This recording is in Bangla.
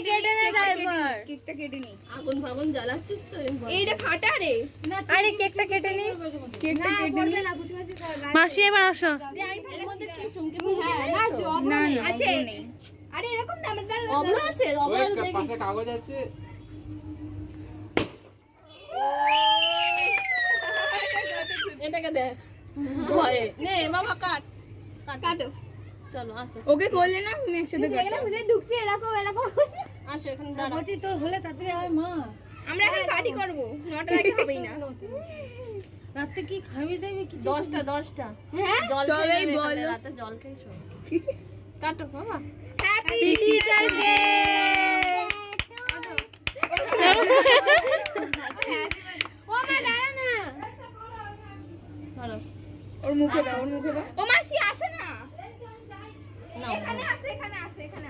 কেকটা কেটে নে তারপর। কেকটা কেটে নি। আগুন ফাগুন জ্বালাচ্ছিস তো? এইটা ফাটা রে। আরে কেকটা কেটে নি। কেকটা কেটে নি। মাসি এবার আসো। দে আমি এর মধ্যে ফাটাচ্ছি। কি চুমকি হ্যাঁ, না না না আছে। আরে এরকম না আমাদের অম্ল আছে, অম্ল ওই দেখি। পাশে কাগজ আছে। এটাকে দেখ ভয়ে নে বাবা কাট কাটো। চলো আসো ওকে করলে না তুমি একসাথে কাটো। এগুলো বুঝে ঢুকছে এরকম এরকম। আসো এখানে দাঁড়াও। বলছি তোর হলে তাড়াতাড়ি আয় মা। আমরা এখন পার্টি করব। নটা আগে হবেই না। রাতে কি খাবি দেবে কিছু? 10টা হ্যাঁ জল সবাই খেয়ে নেবে, বলো। রাতে জল খেয়ে শো। কাটো বাবা। Happy teacher day. ও মা দাঁড়া না। ধরো ওর মুখে দাও, ওর মুখে দাও। ও মাসি আসে না। নাও এখানে আসে, এখানে আসে, এখানে